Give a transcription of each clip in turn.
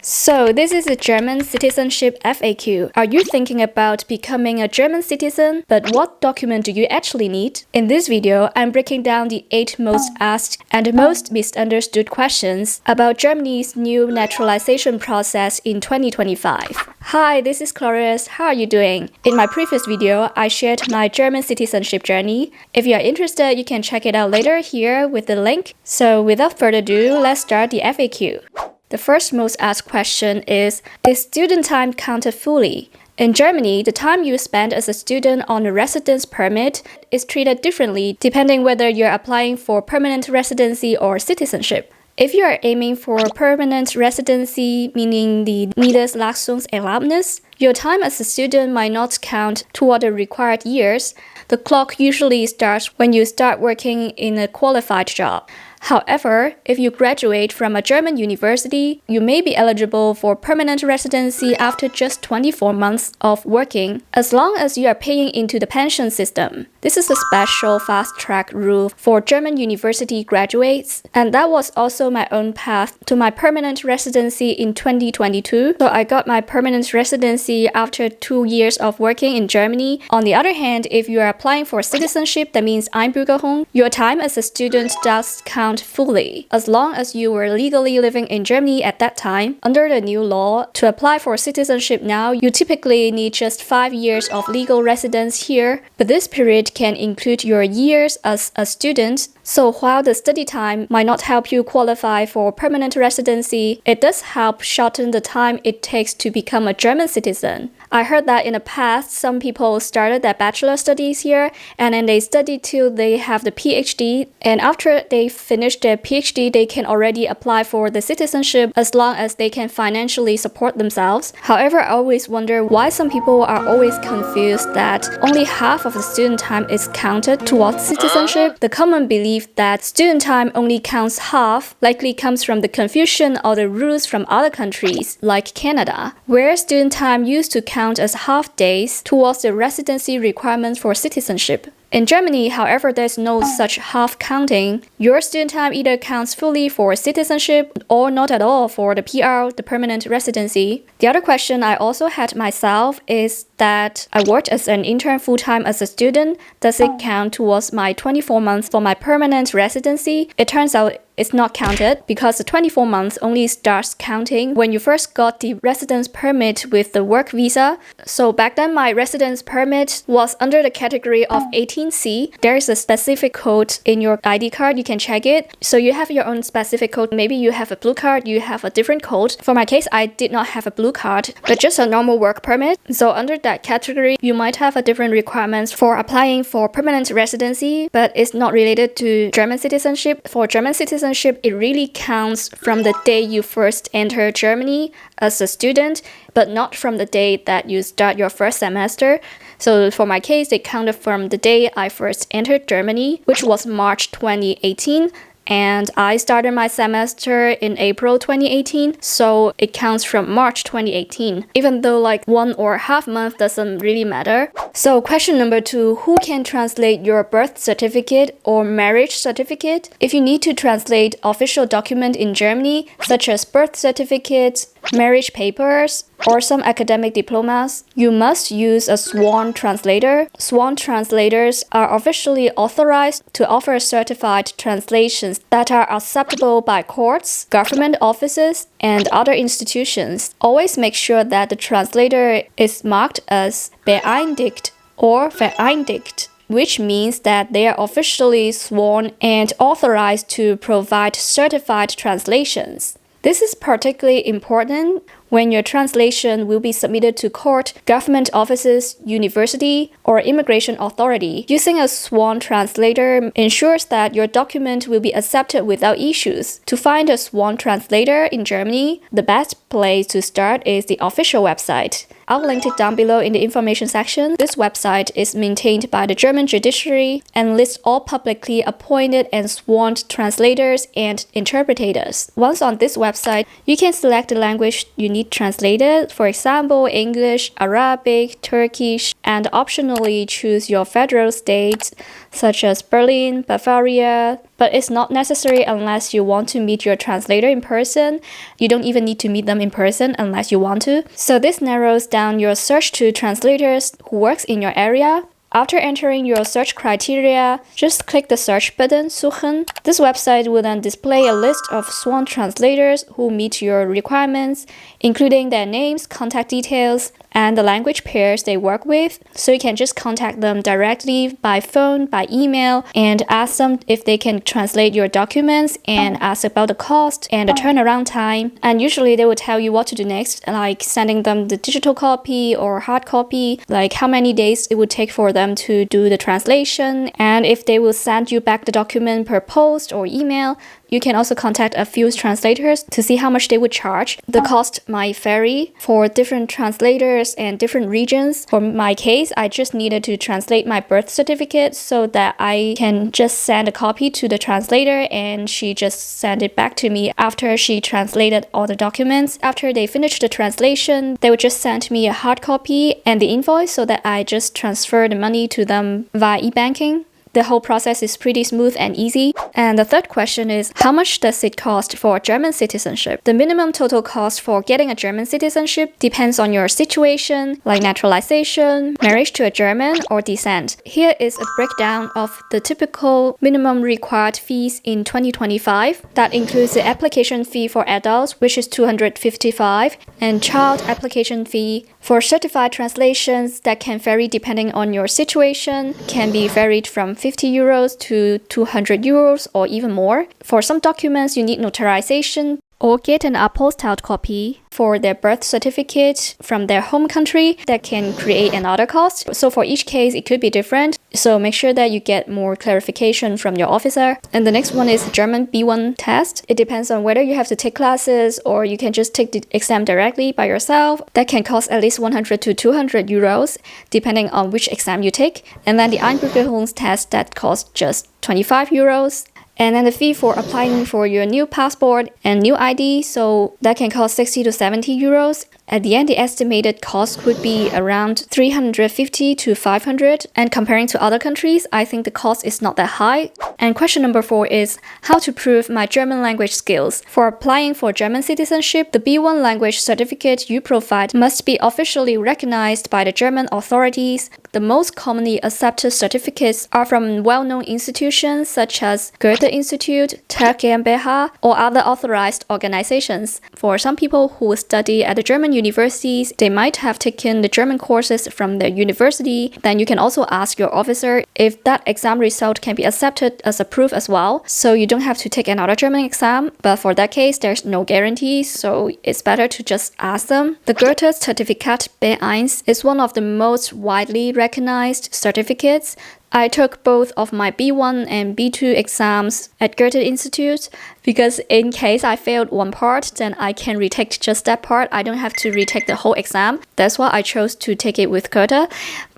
So this is a German citizenship FAQ. Are you thinking about becoming a German citizen? But what document do you actually need? In this video, I'm breaking down the 8 most asked and most misunderstood questions about Germany's new naturalization process in 2025. Hi, this is Cloris. How are you doing? In my previous video, I shared my German citizenship journey. If you are interested, you can check it out later here with the link. So without further ado, let's start the FAQ. The first most asked question is student time counted fully? In Germany, the time you spend as a student on a residence permit is treated differently depending whether you're applying for permanent residency or citizenship. If you are aiming for permanent residency, meaning the Niederlassungserlaubnis, your time as a student might not count toward the required years. The clock usually starts when you start working in a qualified job. However, if you graduate from a German university, you may be eligible for permanent residency after just 24 months of working, as long as you are paying into the pension system. This is a special fast-track rule for German university graduates, and that was also my own path to my permanent residency in 2022. So I got my permanent residency after 2 years of working in Germany. On the other hand, if you are applying for citizenship, that means Einbürgerung, your time as a student does count fully, as long as you were legally living in Germany at that time. Under the new law, to apply for citizenship now, you typically need just 5 years of legal residence here, but this period can include your years as a student. So while the study time might not help you qualify for permanent residency, it does help shorten the time it takes to become a German citizen. I heard that in the past, some people started their bachelor studies here, and then they study till they have the PhD, and after they finish their PhD, they can already apply for the citizenship as long as they can financially support themselves. However, I always wonder why some people are always confused that only half of the student time is counted towards citizenship. The common belief that student time only counts half likely comes from the confusion or the rules from other countries, like Canada, where student time used to count as half days towards the residency requirements for citizenship. In Germany, however, there's no such half counting. Your student time either counts fully for citizenship or not at all for the PR, the permanent residency. The other question I also had myself is that I worked as an intern full-time as a student. Does it count towards my 24 months for my permanent residency? It turns out it's not counted because the 24 months only starts counting when you first got the residence permit with the work visa. So back then my residence permit was under the category of 18C. There is a specific code in your ID card, you can check it. So you have your own specific code. Maybe you have a blue card, you have a different code. For my case, I did not have a blue card, but just a normal work permit. So under that category, you might have a different requirements for applying for permanent residency, but it's not related to German citizenship. For German citizenship, it really counts from the day you first enter Germany as a student, but not from the day that you start your first semester. So for my case, it counted from the day I first entered Germany, which was March 2018. And I started my semester in April 2018, so it counts from March 2018, even though like 1 or half month doesn't really matter. So question number 2, who can translate your birth certificate or marriage certificate? If you need to translate official document in Germany, such as birth certificates, marriage papers, or some academic diplomas, you must use a sworn translator. Sworn translators are officially authorized to offer certified translations that are acceptable by courts, government offices, and other institutions. Always make sure that the translator is marked as beeindigt or vereindigt, which means that they are officially sworn and authorized to provide certified translations. This is particularly important when your translation will be submitted to court, government offices, university, or immigration authority. Using a sworn translator ensures that your document will be accepted without issues. To find a sworn translator in Germany, the best place to start is the official website. I'll link it down below in the information section. This website is maintained by the German judiciary and lists all publicly appointed and sworn translators and interpreters. Once on this website, you can select the language you need be translated, for example, English, Arabic, Turkish, and optionally choose your federal state, such as Berlin, Bavaria, but it's not necessary unless you want to meet your translator in person. You don't even need to meet them in person unless you want to. So this narrows down your search to translators who works in your area. After entering your search criteria, just click the search button, Suchen. This website will then display a list of sworn translators who meet your requirements, including their names, contact details, and the language pairs they work with. So you can just contact them directly by phone, by email, and ask them if they can translate your documents and ask about the cost and the turnaround time. And usually they will tell you what to do next, like sending them the digital copy or hard copy, like how many days it would take for them to do the translation, and if they will send you back the document per post or email. You can also contact a few translators to see how much they would charge. The cost might vary for different translators and different regions. For my case, I just needed to translate my birth certificate so that I can just send a copy to the translator and she just sent it back to me after she translated all the documents. After they finished the translation, they would just send me a hard copy and the invoice so that I just transfer the money to them via e-banking. The whole process is pretty smooth and easy. And the third question is, how much does it cost for German citizenship? The minimum total cost for getting a German citizenship depends on your situation, like naturalization, marriage to a German, or descent. Here is a breakdown of the typical minimum required fees in 2025. That includes the application fee for adults, which is 255, and child application fee. For certified translations, that can vary depending on your situation, can be varied from 50 euros to 200 euros or even more. For some documents, you need notarization or get an apostilled copy for their birth certificate from their home country. That can create another cost. So for each case, it could be different. So make sure that you get more clarification from your officer. And the next one is German B1 test. It depends on whether you have to take classes or you can just take the exam directly by yourself. That can cost at least 100 to 200 euros, depending on which exam you take. And then the Einbürgerungstest, that costs just 25 euros. And then the fee for applying for your new passport and new ID, so that can cost 60 to 70 euros. At the end, the estimated cost could be around 350 to 500. And comparing to other countries, I think the cost is not that high. And question number 4 is how to prove my German language skills. For applying for German citizenship, the B1 language certificate you provide must be officially recognized by the German authorities. The most commonly accepted certificates are from well-known institutions such as Goethe Institute, TELC GmbH, or other authorized organizations. For some people who study at the German universities, they might have taken the German courses from their university. Then you can also ask your officer if that exam result can be accepted as a proof as well. So you don't have to take another German exam, but for that case, there's no guarantee, so it's better to just ask them. The Goethe Certifikat B1 is one of the most widely recognized certificates. I took both of my B1 and B2 exams at Goethe Institute because in case I failed one part, then I can retake just that part. I don't have to retake the whole exam. That's why I chose to take it with Goethe.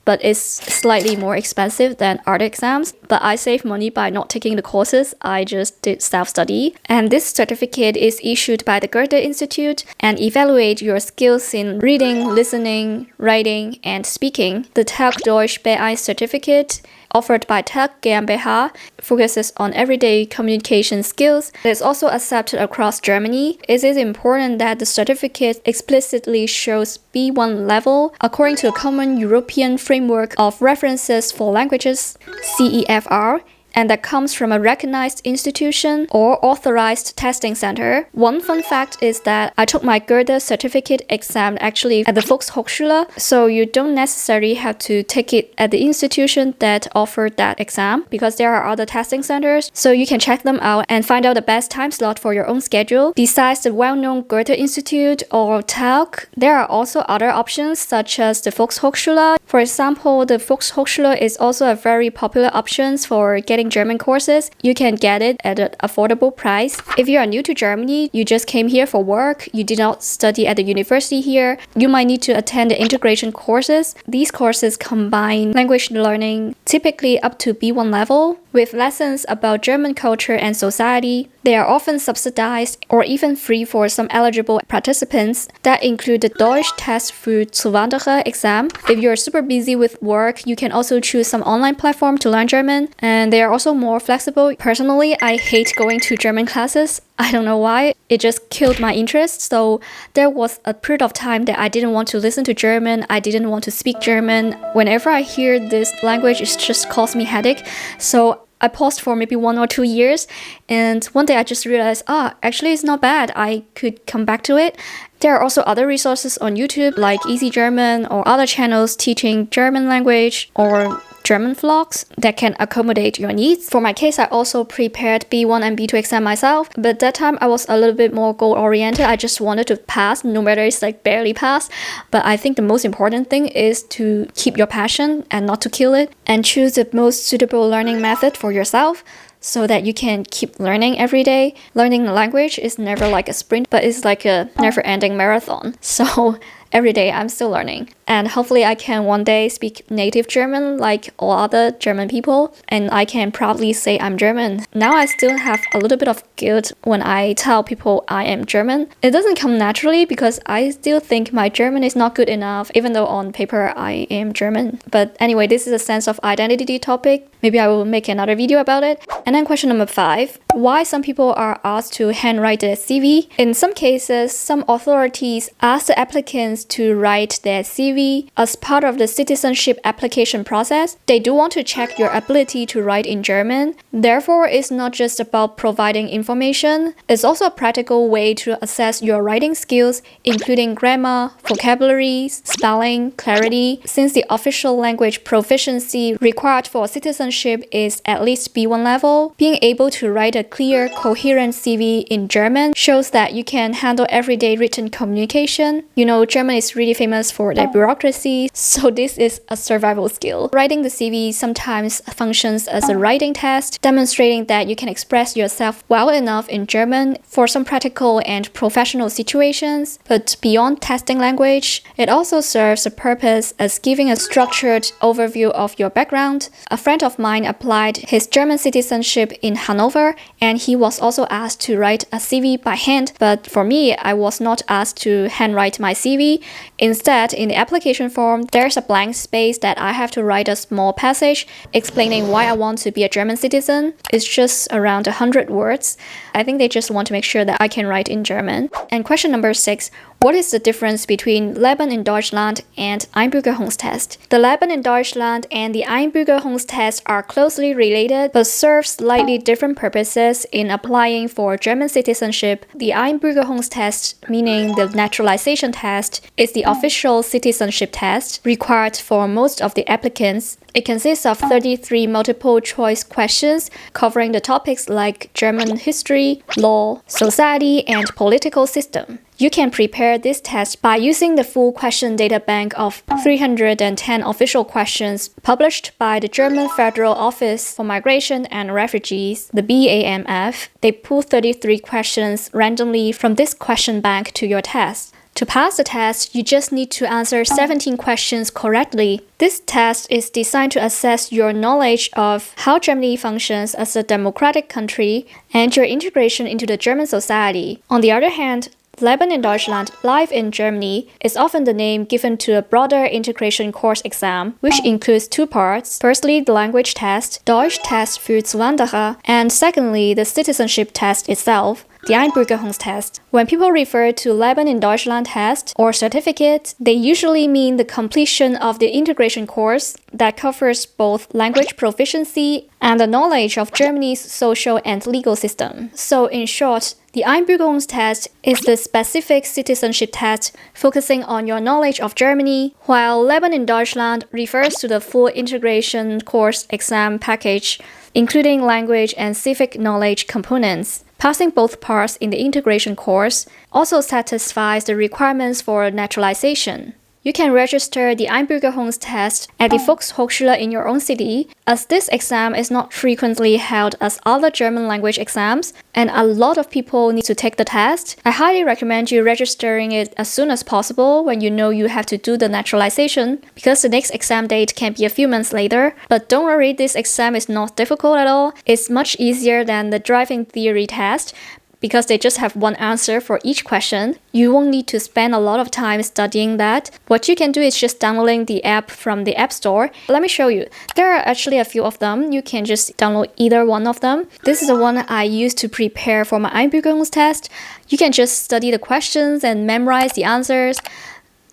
But it's slightly more expensive than other exams. But I saved money by not taking the courses. I just did self-study. And this certificate is issued by the Goethe Institute and evaluate your skills in reading, listening, writing, and speaking. The TELC Deutsch B1 certificate offered by TELC GmbH focuses on everyday communication skills. It is also accepted across Germany. It is important that the certificate explicitly shows B1 level according to a common European framework of references for languages, CEFR, and that comes from a recognized institution or authorized testing center. One fun fact is that I took my Goethe certificate exam actually at the Volkshochschule, so you don't necessarily have to take it at the institution that offered that exam because there are other testing centers, so you can check them out and find out the best time slot for your own schedule. Besides the well-known Goethe Institute or TELC, there are also other options such as the Volkshochschule. For example, the Volkshochschule is also a very popular option for getting German courses. You can get it at an affordable price. If you are new to Germany, you just came here for work, you did not study at the university here, you might need to attend the integration courses. These courses combine language learning, typically up to B1 level, with lessons about German culture and society. They are often subsidized or even free for some eligible participants. That include the Deutsch Test für Zuwanderer exam. If you're super busy with work, you can also choose some online platform to learn German, and they are also more flexible. Personally, I hate going to German classes. I don't know why. It just killed my interest. So there was a period of time that I didn't want to listen to German. I didn't want to speak German. Whenever I hear this language, it just causes me headache. So I paused for maybe 1 or 2 years, and one day I just realized, actually it's not bad. I could come back to it. There are also other resources on YouTube like Easy German or other channels teaching German language or German vlogs that can accommodate your needs. For my case, I also prepared B1 and B2 exam myself, but that time I was a little bit more goal-oriented. I just wanted to pass, no matter it's like barely pass. But I think the most important thing is to keep your passion and not to kill it, and choose the most suitable learning method for yourself, so that you can keep learning every day. Learning a language is never like a sprint, but it's like a never-ending marathon. So every day I'm still learning. And hopefully I can one day speak native German like all other German people, and I can proudly say I'm German. Now I still have a little bit of guilt when I tell people I am German. It doesn't come naturally because I still think my German is not good enough, even though on paper I am German. But anyway, this is a sense of identity topic. Maybe I will make another video about it. And then question number 5, why some people are asked to handwrite their CV. In some cases, some authorities ask the applicants to write their CV as part of the citizenship application process. They do want to check your ability to write in German. Therefore, it's not just about providing information. It's also a practical way to assess your writing skills, including grammar, vocabulary, spelling, clarity. Since the official language proficiency required for citizenship is at least B1 level, being able to write a clear, coherent CV in German shows that you can handle everyday written communication. You know, German is really famous for their bureaucracy, so this is a survival skill. Writing the CV sometimes functions as a writing test, demonstrating that you can express yourself well enough in German for some practical and professional situations. But beyond testing language, it also serves a purpose as giving a structured overview of your background. A friend of mine applied his German citizenship in Hanover, and he was also asked to write a CV by hand. But for me, I was not asked to handwrite my CV. Instead, in the application form, there's a blank space that I have to write a small passage explaining why I want to be a German citizen. It's just around 100 words. I think they just want to make sure that I can write in German. And question number 6, what is the difference between Leben in Deutschland and Einbürgerungstest? The Leben in Deutschland and the Einbürgerungstest are closely related but serve slightly different purposes in applying for German citizenship. The Einbürgerungstest, meaning the naturalization test, is the official citizenship test required for most of the applicants. It consists of 33 multiple-choice questions covering the topics like German history, law, society, and political system. You can prepare this test by using the full question data bank of 310 official questions published by the German Federal Office for Migration and Refugees, the BAMF. They pull 33 questions randomly from this question bank to your test. To pass the test, you just need to answer 17 questions correctly. This test is designed to assess your knowledge of how Germany functions as a democratic country and your integration into the German society. On the other hand, Leben in Deutschland, Life in Germany, is often the name given to a broader integration course exam, which includes 2 parts. Firstly, the language test, Deutsch Test für Zuwanderer, and secondly, the citizenship test itself, the Einbürgerungstest. When people refer to Leben in Deutschland test or certificate, they usually mean the completion of the integration course that covers both language proficiency and the knowledge of Germany's social and legal system. So in short, the Einbürgerungstest is the specific citizenship test focusing on your knowledge of Germany, while Leben in Deutschland refers to the full integration course exam package, including language and civic knowledge components. Passing both parts in the integration course also satisfies the requirements for naturalization. you can register the Einbürgerungstest at the Volkshochschule in your own city, as this exam is not frequently held as other German language exams, and a lot of people need to take the test. I highly recommend you registering it as soon as possible when you know you have to do the naturalization, because the next exam date can be a few months later. But don't worry, this exam is not difficult at all. It's much easier than the driving theory test, because they just have one answer for each question. You won't need to spend a lot of time studying that. What you can do is just downloading the app from the App Store. Let me show you. There are actually a few of them. You can just download either one of them. This is the one I used to prepare for my Einbürgerungstest. You can just study the questions and memorize the answers.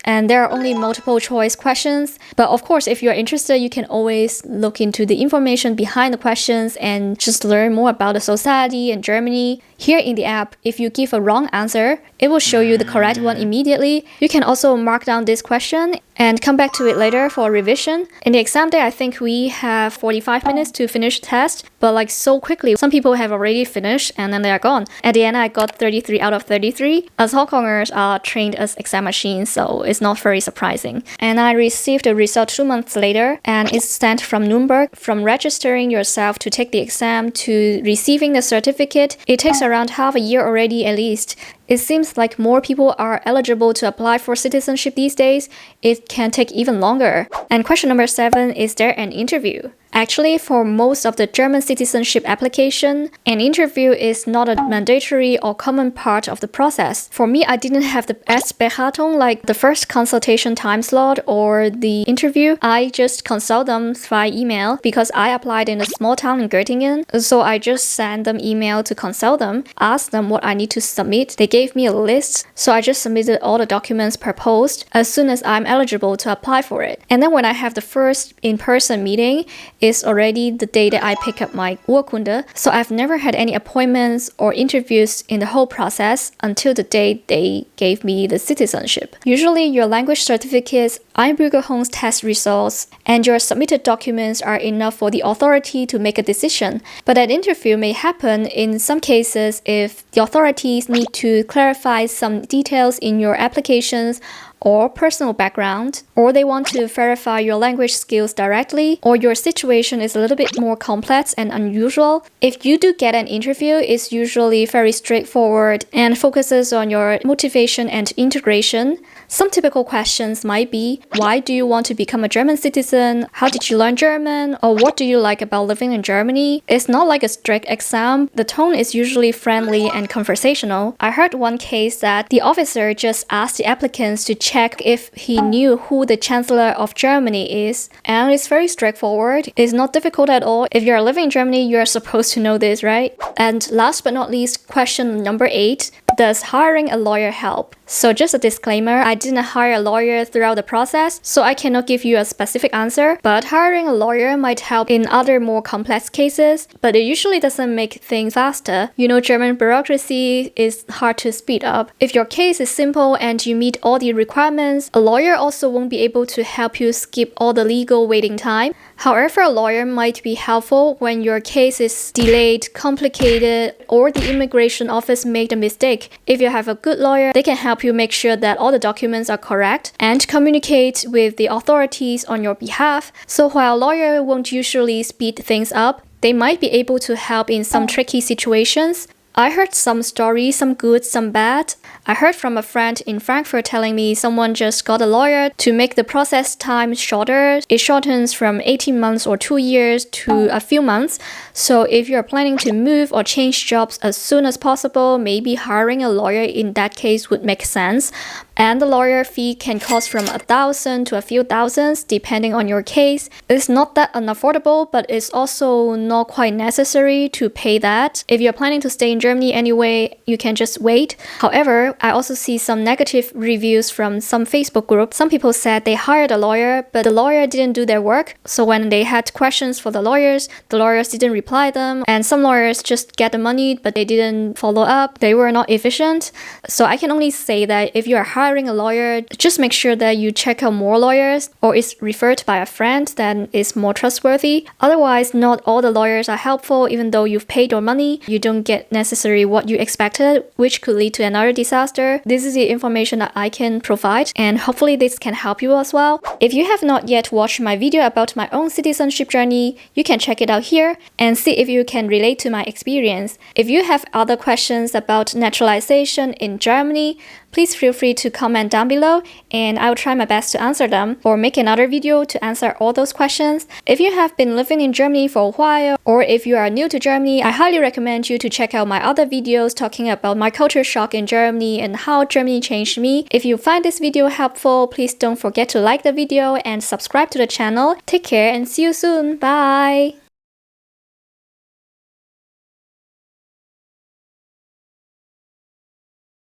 And there are only multiple choice questions. But of course, if you're interested, you can always look into the information behind the questions and just learn more about the society in Germany. Here in the app, if you give a wrong answer, it will show you the correct one immediately. You can also mark down this question and come back to it later for revision. In the exam day, I think we have 45 minutes to finish the test, but like so quickly, some people have already finished and then they are gone. At the end, I got 33 out of 33. As Hong Kongers are trained as exam machines, so it's not very surprising. And I received the result 2 months later, and it's sent from Nuremberg. From registering yourself to take the exam to receiving the certificate, it takes around half a year already at least. It seems like more people are eligible to apply for citizenship these days. It can take even longer. And question number 7, is there an interview? Actually, for most of the German citizenship application, an interview is not a mandatory or common part of the process. For me, I didn't have the Erstberatung, like the first consultation time slot or the interview. I just consult them via email because I applied in a small town in Göttingen. So I just sent them email to consult them, asked them what I need to submit. They gave me a list, so I just submitted all the documents per post as soon as I'm eligible to apply for it. And then when I have the first in-person meeting, is already the day that I pick up my Urkunde, so I've never had any appointments or interviews in the whole process until the day they gave me the citizenship. Usually your language certificates, Einbürgerungstest results, and your submitted documents are enough for the authority to make a decision. But an interview may happen in some cases if the authorities need to clarify some details in your applications or personal background, or they want to verify your language skills directly, or your situation is a little bit more complex and unusual. If you do get an interview, it's usually very straightforward and focuses on your motivation and integration. Some typical questions might be, why do you want to become a German citizen? How did you learn German? Or what do you like about living in Germany? It's not like a strict exam. The tone is usually friendly and conversational. I heard one case that the officer just asked the applicants to check if he knew who the Chancellor of Germany is. And it's very straightforward. It's not difficult at all. If you're living in Germany, you're supposed to know this, right? And last but not least, question number 8. Does hiring a lawyer help? So just a disclaimer, I didn't hire a lawyer throughout the process, so I cannot give you a specific answer, but hiring a lawyer might help in other more complex cases, but it usually doesn't make things faster. You know, German bureaucracy is hard to speed up. If your case is simple and you meet all the requirements, a lawyer also won't be able to help you skip all the legal waiting time. However, a lawyer might be helpful when your case is delayed, complicated, or the immigration office made a mistake. If you have a good lawyer, they can help you make sure that all the documents are correct and communicate with the authorities on your behalf. So while a lawyer won't usually speed things up, they might be able to help in some tricky situations. I heard some stories, some good, some bad. I heard from a friend in Frankfurt telling me someone just got a lawyer to make the process time shorter. It shortens from 18 months or 2 years to a few months. So if you're planning to move or change jobs as soon as possible, maybe hiring a lawyer in that case would make sense. And the lawyer fee can cost from 1,000 to a few thousands depending on your case. It's not that unaffordable, but it's also not quite necessary to pay that. If you're planning to stay in Germany anyway, you can just wait. However, I also see some negative reviews from some Facebook groups. Some people said they hired a lawyer, but the lawyer didn't do their work. So when they had questions for the lawyers didn't reply them. And some lawyers just get the money, but they didn't follow up. They were not efficient. So I can only say that if you are hiring a lawyer, just make sure that you check out more lawyers or is referred by a friend that is more trustworthy. Otherwise, not all the lawyers are helpful. Even though you've paid your money, you don't get necessarily what you expected, which could lead to another disaster. This is the information that I can provide, and hopefully this can help you as well. If you have not yet watched my video about my own citizenship journey, you can check it out here and see if you can relate to my experience. If you have other questions about naturalization in Germany, please feel free to comment down below and I will try my best to answer them or make another video to answer all those questions. If you have been living in Germany for a while or if you are new to Germany, I highly recommend you to check out my other videos talking about my culture shock in Germany and how Germany changed me. If you find this video helpful, please don't forget to like the video and subscribe to the channel. Take care and see you soon. Bye!